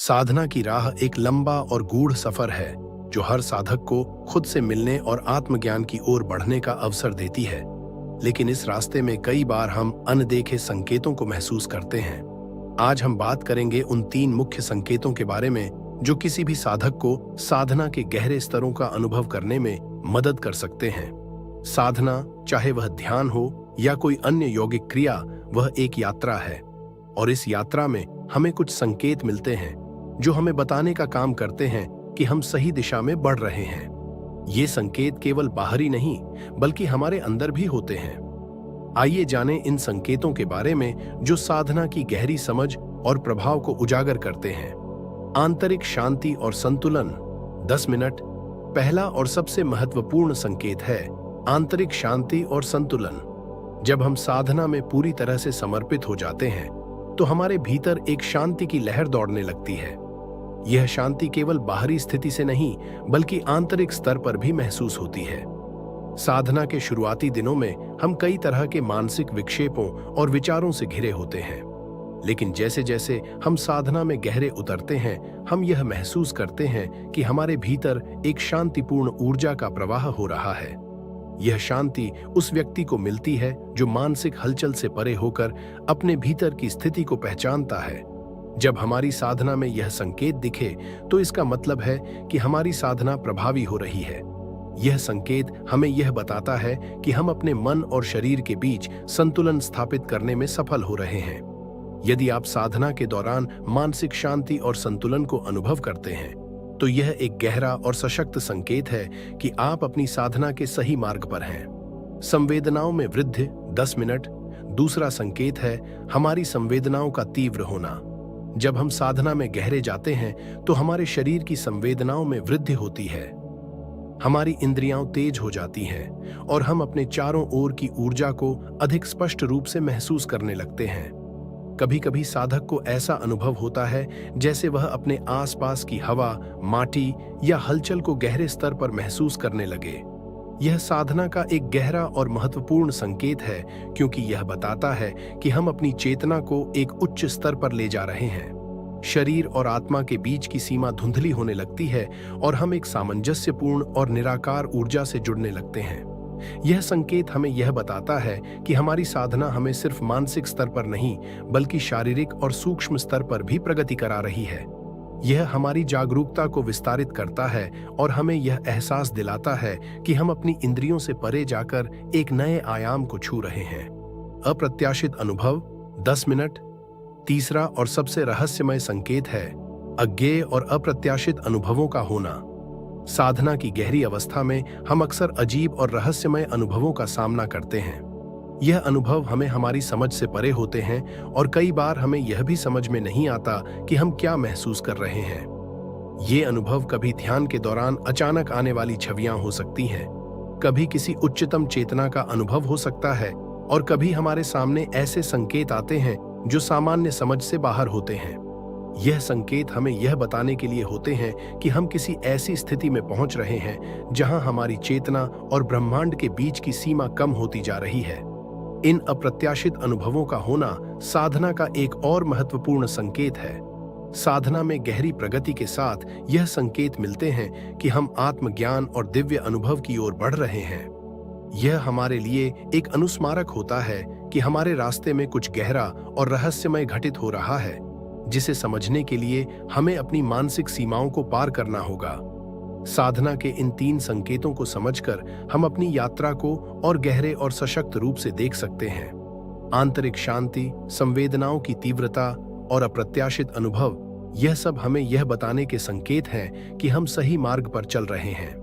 साधना की राह एक लंबा और गूढ़ सफर है जो हर साधक को खुद से मिलने और आत्मज्ञान की ओर बढ़ने का अवसर देती है। लेकिन इस रास्ते में कई बार हम अनदेखे संकेतों को महसूस करते हैं। आज हम बात करेंगे उन 3 मुख्य संकेतों के बारे में जो किसी भी साधक को साधना के गहरे स्तरों का अनुभव करने में मदद कर सकते हैं। साधना, चाहे वह ध्यान हो या कोई अन्य यौगिक क्रिया, वह एक यात्रा है और इस यात्रा में हमें कुछ संकेत मिलते हैं जो हमें बताने का काम करते हैं कि हम सही दिशा में बढ़ रहे हैं। ये संकेत केवल बाहरी नहीं बल्कि हमारे अंदर भी होते हैं। आइए जानें इन संकेतों के बारे में जो साधना की गहरी समझ और प्रभाव को उजागर करते हैं। आंतरिक शांति और संतुलन। 10 मिनट। पहला और सबसे महत्वपूर्ण संकेत है आंतरिक शांति और संतुलन। जब हम साधना में पूरी तरह से समर्पित हो जाते हैं तो हमारे भीतर एक शांति की लहर दौड़ने लगती है। यह शांति केवल बाहरी स्थिति से नहीं बल्कि आंतरिक स्तर पर भी महसूस होती है। साधना के शुरुआती दिनों में हम कई तरह के मानसिक विक्षेपों और विचारों से घिरे होते हैं, लेकिन जैसे जैसे हम साधना में गहरे उतरते हैं हम यह महसूस करते हैं कि हमारे भीतर एक शांतिपूर्ण ऊर्जा का प्रवाह हो रहा है। यह शांति उस व्यक्ति को मिलती है जो मानसिक हलचल से परे होकर अपने भीतर की स्थिति को पहचानता है। जब हमारी साधना में यह संकेत दिखे तो इसका मतलब है कि हमारी साधना प्रभावी हो रही है। यह संकेत हमें यह बताता है कि हम अपने मन और शरीर के बीच संतुलन स्थापित करने में सफल हो रहे हैं। यदि आप साधना के दौरान मानसिक शांति और संतुलन को अनुभव करते हैं तो यह एक गहरा और सशक्त संकेत है कि आप अपनी साधना के सही मार्ग पर हैं। संवेदनाओं में वृद्धि। 10 मिनट। दूसरा संकेत है हमारी संवेदनाओं का तीव्र होना। जब हम साधना में गहरे जाते हैं तो हमारे शरीर की संवेदनाओं में वृद्धि होती है। हमारी इंद्रियां तेज हो जाती हैं और हम अपने चारों ओर की ऊर्जा को अधिक स्पष्ट रूप से महसूस करने लगते हैं। कभी कभी साधक को ऐसा अनुभव होता है जैसे वह अपने आसपास की हवा, माटी या हलचल को गहरे स्तर पर महसूस करने लगे। यह साधना का एक गहरा और महत्वपूर्ण संकेत है क्योंकि यह बताता है कि हम अपनी चेतना को एक उच्च स्तर पर ले जा रहे हैं। शरीर और आत्मा के बीच की सीमा धुंधली होने लगती है और हम एक सामंजस्यपूर्ण और निराकार ऊर्जा से जुड़ने लगते हैं। यह संकेत हमें यह बताता है कि हमारी साधना हमें सिर्फ मानसिक स्तर पर नहीं बल्कि शारीरिक और सूक्ष्म स्तर पर भी प्रगति करा रही है। यह हमारी जागरूकता को विस्तारित करता है और हमें यह एहसास दिलाता है कि हम अपनी इंद्रियों से परे जाकर एक नए आयाम को छू रहे हैं। अप्रत्याशित अनुभव। 10 मिनट। तीसरा और सबसे रहस्यमय संकेत है अज्ञेय और अप्रत्याशित अनुभवों का होना। साधना की गहरी अवस्था में हम अक्सर अजीब और रहस्यमय अनुभवों का सामना करते हैं। यह अनुभव हमें हमारी समझ से परे होते हैं और कई बार हमें यह भी समझ में नहीं आता कि हम क्या महसूस कर रहे हैं। ये अनुभव कभी ध्यान के दौरान अचानक आने वाली छवियां हो सकती हैं, कभी किसी उच्चतम चेतना का अनुभव हो सकता है और कभी हमारे सामने ऐसे संकेत आते हैं जो सामान्य समझ से बाहर होते हैं। यह संकेत हमें यह बताने के लिए होते हैं कि हम किसी ऐसी स्थिति में पहुंच रहे हैं जहां हमारी चेतना और ब्रह्मांड के बीच की सीमा कम होती जा रही है। इन अप्रत्याशित अनुभवों का होना साधना का एक और महत्वपूर्ण संकेत है। साधना में गहरी प्रगति के साथ यह संकेत मिलते हैं कि हम आत्मज्ञान और दिव्य अनुभव की ओर बढ़ रहे हैं। यह हमारे लिए एक अनुस्मारक होता है कि हमारे रास्ते में कुछ गहरा और रहस्यमय घटित हो रहा है जिसे समझने के लिए हमें अपनी मानसिक सीमाओं को पार करना होगा। साधना के इन 3 संकेतों को समझकर हम अपनी यात्रा को और गहरे और सशक्त रूप से देख सकते हैं। आंतरिक शांति, संवेदनाओं की तीव्रता और अप्रत्याशित अनुभव, यह सब हमें यह बताने के संकेत हैं कि हम सही मार्ग पर चल रहे हैं।